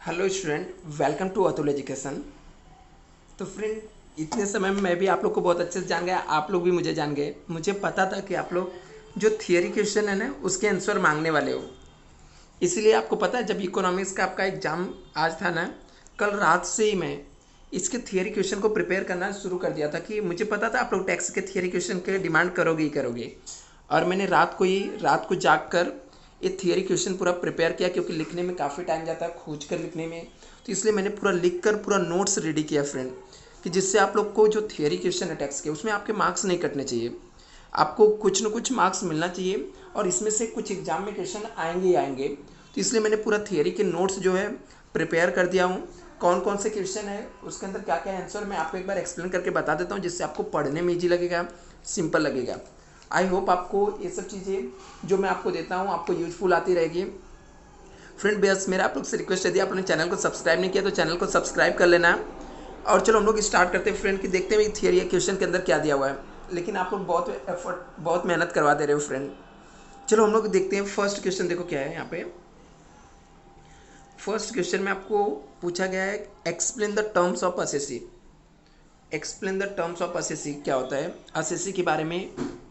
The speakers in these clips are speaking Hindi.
Hello student, welcome to Atul education. तो फ्रेंड, इतने समय में मैं भी आप लोग को बहुत अच्छे से जान गया, आप लोग भी मुझे जान गए। मुझे पता था कि आप लोग जो थियरी क्वेश्चन है ना उसके आंसर मांगने वाले हो। इसीलिए आपको पता है जब इकोनॉमिक्स का आपका एग्जाम आज था ना, कल रात से ही मैं इसके थियरी क्वेश्चन को प्रिपेयर करना शुरू कर दिया था कि मुझे पता था आप लोग टैक्स के थियरी क्वेश्चन के डिमांड करोगे ही करोगे। और मैंने रात को जाग कर ये थियरी क्वेश्चन पूरा प्रिपेयर किया, क्योंकि लिखने में काफ़ी टाइम जाता है खोज कर लिखने में। तो इसलिए मैंने पूरा लिख कर पूरा नोट्स रेडी किया फ्रेंड, कि जिससे आप लोग को जो थियरी क्वेश्चन है टैक्स के उसमें आपके मार्क्स नहीं कटने चाहिए, आपको कुछ न कुछ मार्क्स मिलना चाहिए। और इसमें से कुछ एग्जाम में क्वेश्चन आएंगे ही आएंगे। तो इसलिए मैंने पूरा थियरी के नोट्स जो है प्रिपेयर कर दिया हूँ। कौन कौन से क्वेश्चन है, उसके अंदर क्या क्या आंसर, मैं आपको एक बार एक्सप्लेन करके बता देता हूँ, जिससे आपको पढ़ने में ईजी लगेगा, सिंपल लगेगा। आई होप आपको ये सब चीज़ें जो मैं आपको देता हूँ आपको यूजफुल आती रहेगी। फ्रेंड, बस मेरा आप लोग से रिक्वेस्ट है, यदि आपने चैनल को सब्सक्राइब नहीं किया तो चैनल को सब्सक्राइब कर लेना। और चलो हम लोग स्टार्ट करते हैं फ्रेंड, कि देखते हैं थियरी क्वेश्चन के अंदर क्या दिया हुआ है। लेकिन आप लोग बहुत मेहनत करवा दे रहे हो फ्रेंड। चलो हम लोग देखते हैं फर्स्ट क्वेश्चन। देखो क्या है यहाँ पे। फर्स्ट क्वेश्चन में आपको पूछा गया है, explain the terms of assessee. Explain the terms of assessee क्या होता है, असेसी के बारे में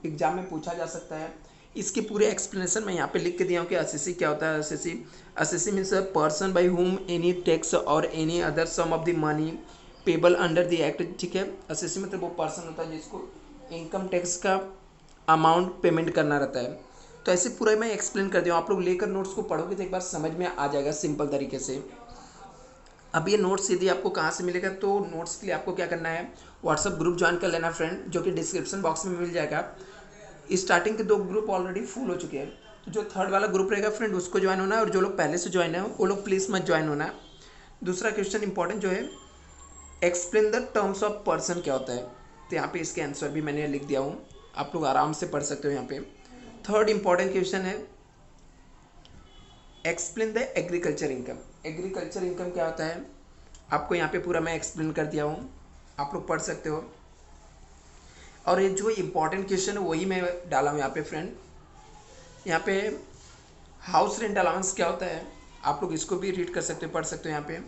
एग्जाम में पूछा जा सकता है। इसके पूरे एक्सप्लेनेशन मैं यहाँ पे लिख के दिया हूँ कि असेसी क्या होता है। Assessee assessee means a person by whom any tax or any other sum of the money payable under the act. ठीक है, असेसी मतलब वो पर्सन होता है जिसको इनकम टैक्स का अमाउंट पेमेंट करना रहता है। तो ऐसे पूरा मैं एक्सप्लेन कर दिया हूँ, आप लोग लेकर नोट्स को पढ़ोगे तो एक बार समझ में आ जाएगा सिंपल तरीके से। अब ये नोट्स यदि आपको कहाँ से मिलेगा, तो नोट्स के लिए आपको क्या करना है, व्हाट्सअप ग्रुप ज्वाइन कर लेना फ्रेंड, जो कि डिस्क्रिप्शन बॉक्स में मिल जाएगा। स्टार्टिंग के 2 ग्रुप ऑलरेडी फुल हो चुके हैं, तो जो थर्ड वाला ग्रुप रहेगा फ्रेंड उसको ज्वाइन होना है, और जो लोग पहले से ज्वाइन है वो लोग प्लीज़ मत ज्वाइन होना। दूसरा क्वेश्चन इंपॉर्टेंट जो है, explain the terms of person क्या होता है। तो यहाँ पे इसके आंसर भी मैंने लिख दिया हूँ, आप लोग आराम से पढ़ सकते हो यहाँ पे। थर्ड इंपॉर्टेंट क्वेश्चन है, explain the agriculture income. Agriculture income क्या होता है, आपको यहाँ पे पूरा मैं एक्सप्लेन कर दिया हूँ, आप लोग पढ़ सकते हो। और ये जो इम्पोर्टेंट क्वेश्चन है वही मैं डाला हूँ यहाँ पे फ्रेंड। यहाँ पे हाउस रेंट अलाउंस क्या होता है, आप लोग इसको भी रीड कर सकते हो, पढ़ सकते हो यहाँ पे।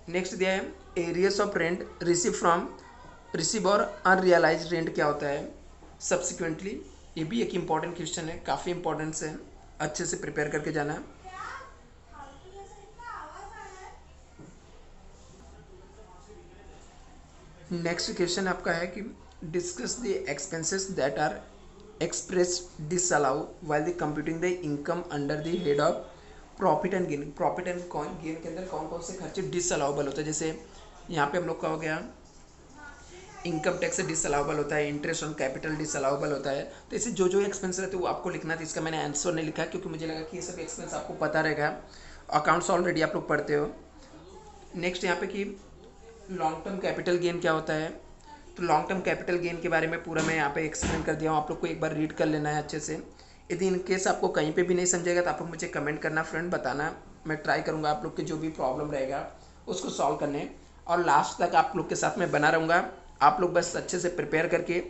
नेक्स्ट दिया है, एरियस ऑफ रेंट रिसीव और अनरियलाइज रेंट क्या होता है सब्सिक्वेंटली। ये भी एक इम्पॉर्टेंट क्वेश्चन है, काफ़ी इंपॉर्टेंस है, अच्छे से प्रिपेयर करके जाना है। नेक्स्ट क्वेश्चन आपका है कि discuss the expenses that are express disallow while the computing the income under the head of profit and gain. Profit and gain के अंदर कौन कौन से खर्चे डिसअलाउबल होता है, जैसे यहाँ पे हम लोग का हो गया इनकम टैक्स डिसअलाउबल होता है, इंटरेस्ट ऑन कैपिटल डिसअलाउबल होता है। तो ऐसे जो जो एक्सपेंस रहते हैं वो आपको लिखना था। इसका मैंने आंसर नहीं लिखा क्योंकि मुझे लगा कि ये सब एक्सपेंस आपको पता रहेगा, अकाउंट्स ऑलरेडी आप लोग पढ़ते हो। नेक्स्ट यहाँ पे कि लॉन्ग टर्म कैपिटल गेन क्या होता है। तो लॉन्ग टर्म कैपिटल गेन के बारे में पूरा मैं यहाँ पे एक्सप्लेन कर दिया हूँ, आप लोग को एक बार रीड कर लेना है अच्छे से। यदि इन केस आपको कहीं पे भी नहीं समझेगा तो आप लोग मुझे कमेंट करना फ्रेंड, बताना, मैं ट्राई करूँगा आप लोग के जो भी प्रॉब्लम रहेगा उसको सॉल्व करने। और लास्ट तक आप लोग के साथ मैं बना रहूँगा, आप लोग बस अच्छे से प्रिपेयर करके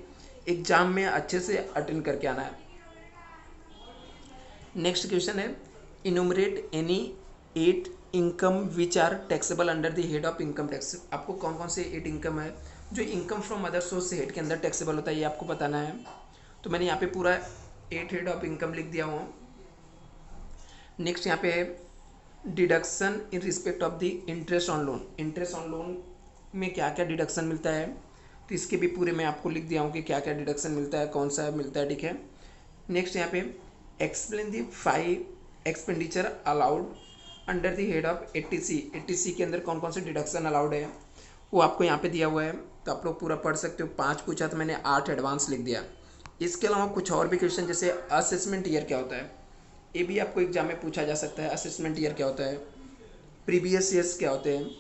एग्जाम में अच्छे से अटेंड करके आना है। नेक्स्ट क्वेश्चन है, enumerate any 8 income which are taxable under the head of income tax. आपको कौन कौन से 8 इनकम है जो इनकम फ्रॉम अदर सोर्स से हेड के अंदर टैक्सेबल होता है, ये आपको बताना है। तो मैंने यहाँ पे पूरा 8 हेड ऑफ इनकम लिख दिया हूँ। नेक्स्ट यहाँ पे है deduction in respect of the interest on loan. Interest on loan में क्या क्या डिडक्शन मिलता है, तो इसके भी पूरे मैं आपको लिख दिया हूँ कि क्या क्या डिडक्शन मिलता है, कौन सा मिलता है, ठीक है। नेक्स्ट यहाँ पे explain the 5 expenditure allowed under the head of 80C। 80C के अंदर कौन कौन से डिडक्शन अलाउड है वो आपको यहाँ पे दिया हुआ है, तो आप लोग पूरा पढ़ सकते हो। 5 पूछा तो मैंने 8 एडवांस लिख दिया। इसके अलावा कुछ और भी क्वेश्चन, जैसे असेसमेंट ईयर क्या होता है, ये भी आपको एग्जाम में पूछा जा सकता है। असेसमेंट ईयर क्या होता है, प्रीवियस ईयर्स क्या होते हैं,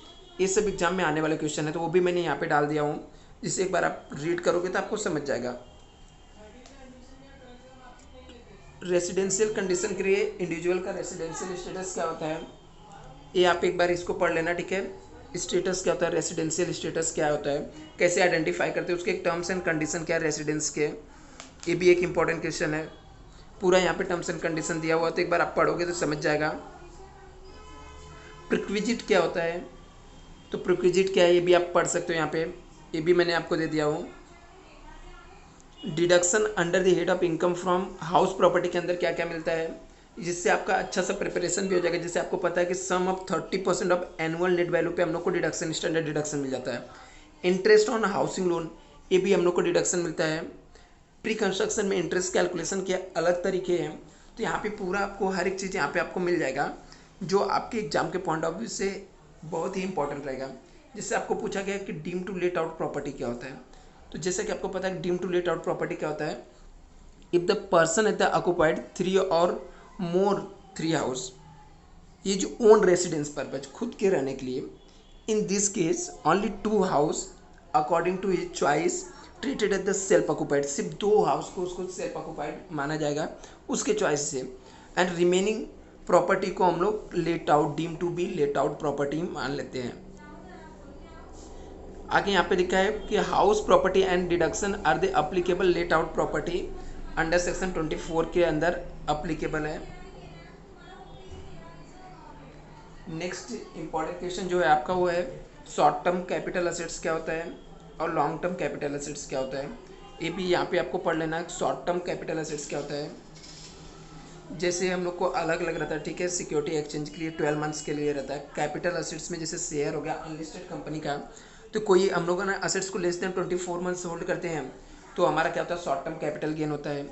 ये सब एग्जाम में आने वाले क्वेश्चन है, तो वो भी मैंने यहाँ पे डाल दिया हूँ, जिससे एक बार आप रीड करोगे तो आपको समझ जाएगा। रेसिडेंशियल कंडीशन के लिए इंडिविजुअल का रेसिडेंशियल स्टेटस क्या होता है, ये आप एक बार इसको पढ़ लेना, ठीक है। स्टेटस क्या होता है, रेसिडेंशियल स्टेटस क्या होता है, कैसे आइडेंटिफाई करते हैं, उसके एक टर्म्स एंड कंडीशन क्या है रेसिडेंस के, ये भी एक इंपॉर्टेंट क्वेश्चन है। पूरा यहाँ पे टर्म्स एंड कंडीशन दिया हुआ, तो एक बार आप पढ़ोगे तो समझ जाएगा। प्रिक्विजिट क्या होता है, तो प्रिक्विजिट क्या है ये भी आप पढ़ सकते हो यहाँ पे, ये भी मैंने आपको दे दिया हूँ। Deduction under the head of income from house property के अंदर क्या क्या मिलता है, जिससे आपका अच्छा सा प्रिपरेशन भी हो जाएगा। जैसे आपको पता है कि sum of 30% of annual net value पे हम लोग को डिडक्शन, स्टैंडर्ड डिडक्शन मिल जाता है। इंटरेस्ट ऑन हाउसिंग लोन, ये भी हम लोग को डिडक्शन मिलता है। प्री कंस्ट्रक्शन में इंटरेस्ट कैलकुलेशन के अलग तरीके हैं, तो यहाँ पे पूरा आपको हर एक चीज़ यहाँ पे आपको मिल जाएगा, जो आपके एग्जाम के पॉइंट ऑफ व्यू से बहुत ही इंपॉर्टेंट रहेगा। जिससे आपको पूछा गया कि deem to let out property क्या होता है, तो जैसे कि आपको पता है deem to let out property क्या होता है, if the person at the occupied 3 और मोर 3 हाउस, ये जो ओन रेसिडेंस पर्पज खुद के रहने के लिए, in this case only 2 house according to his choice treated at the self occupied, सिर्फ 2 हाउस को उसको सेल्फ ऑक्युपाइड माना जाएगा उसके चॉइस से। एंड रिमेनिंग प्रॉपर्टी को हम लोग let out, deem to be let out property मान लेते हैं। आगे यहाँ पे लिखा है कि house property and deduction are the applicable let out property under section 24 के अंदर अप्लीकेबल है। नेक्स्ट इंपॉर्टेंट क्वेश्चन जो है आपका वो है शॉर्ट टर्म कैपिटल असेट्स क्या होता है और लॉन्ग टर्म कैपिटल असेट्स क्या होता है, ये भी यहाँ पे आपको पढ़ लेना है। शॉर्ट टर्म कैपिटल असेट्स क्या होता है, जैसे हम लोग को अलग अलग रहता है, ठीक है। सिक्योरिटी एक्सचेंज के लिए 12 मंथ्स के लिए रहता है। कैपिटल असेट्स में जैसे शेयर हो गया अनलिस्टेड कंपनी का, तो कोई हम लोग ना असेट्स को लेस देन 24 मंथ्स होल्ड करते हैं, तो हमारा क्या होता है शॉर्ट टर्म कैपिटल गेन होता है।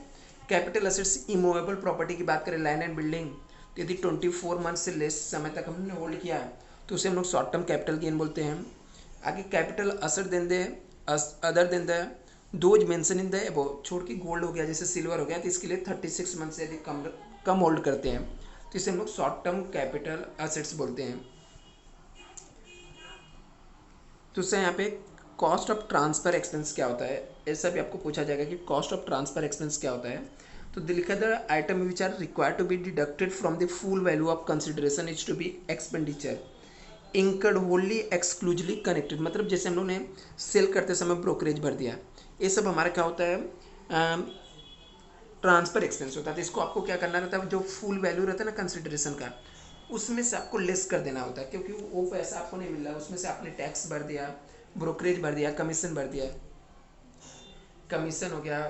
कैपिटल असेट्स इमूवेबल प्रॉपर्टी की बात करें, लैंड एंड बिल्डिंग, तो यदि 24 मंथ से लेस समय तक हमने होल्ड किया तो उसे हम लोग शॉर्ट टर्म कैपिटल गेन बोलते हैं। आगे capital asset then they other than the those mention in the above, छोड़ के गोल्ड हो गया जैसे सिल्वर हो गया, तो इसके लिए 36 मंथ से यदि कम होल्ड करते हैं तो इसे हम लोग शॉर्ट टर्म कैपिटल असेट्स बोलते हैं। तो उससे यहाँ पे कॉस्ट ऑफ ट्रांसफर एक्सपेंस क्या होता है, ऐसा भी आपको पूछा जाएगा कि कॉस्ट ऑफ ट्रांसफर एक्सपेंस क्या होता है। तो लिखा the item which are required to be deducted from the full value of consideration is to be expenditure incurred wholly exclusively connected, मतलब जैसे हम लोग ने सेल करते समय ब्रोकरेज भर दिया, ये सब हमारा क्या होता है ट्रांसफर एक्सपेंस होता है। तो इसको आपको क्या करना रहता है, जो फुल वैल्यू रहता है ना कंसिडरेशन का, उसमें से आपको लेस कर देना होता है, क्योंकि वो पैसा आपको नहीं मिल रहा है, उसमें से आपने टैक्स भर दिया, ब्रोकरेज भर दिया, कमीशन भर दिया, कमीशन हो गया,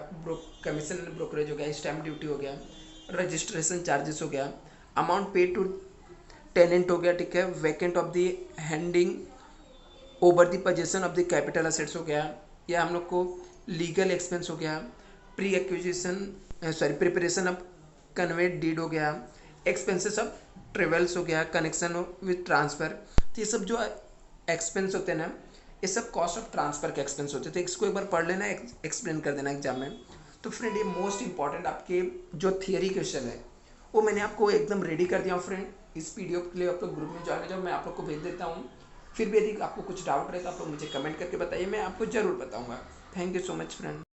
कमीशन ब्रोकरेज हो गया, स्टैम्प ड्यूटी हो गया, रजिस्ट्रेशन चार्जेस हो गया, अमाउंट पेड टू टेनेंट हो गया, ठीक है, vacant of the handing over the possession of the capital assets हो गया, या हम लोग को लीगल एक्सपेंस हो गया, pre acquisition preparation of conveyance deed हो गया, एक्सपेंसेस ऑफ ट्रेवल्स हो गया, कनेक्शन विद ट्रांसफ़र। तो ये सब जो एक्सपेंस होते हैं ना, ये सब कॉस्ट ऑफ ट्रांसफ़र के एक्सपेंस होते हैं। तो इसको एक बार पढ़ लेना, एक्सप्लेन कर देना एग्जाम में। तो फ्रेंड ये मोस्ट इंपॉर्टेंट आपके जो थियरी क्वेश्चन है वो मैंने आपको एकदम रेडी कर दिया हूँ फ्रेंड। इस पीडीएफ के लिए आप लोग ग्रुप में ज्वाइन हो जाओ, मैं आप लोग को भेज देता हूँ। फिर भी यदि आपको कुछ डाउट रहे तो आप लोग मुझे कमेंट करके बताइए, मैं आपको ज़रूर बताऊँगा। Thank you so much friend.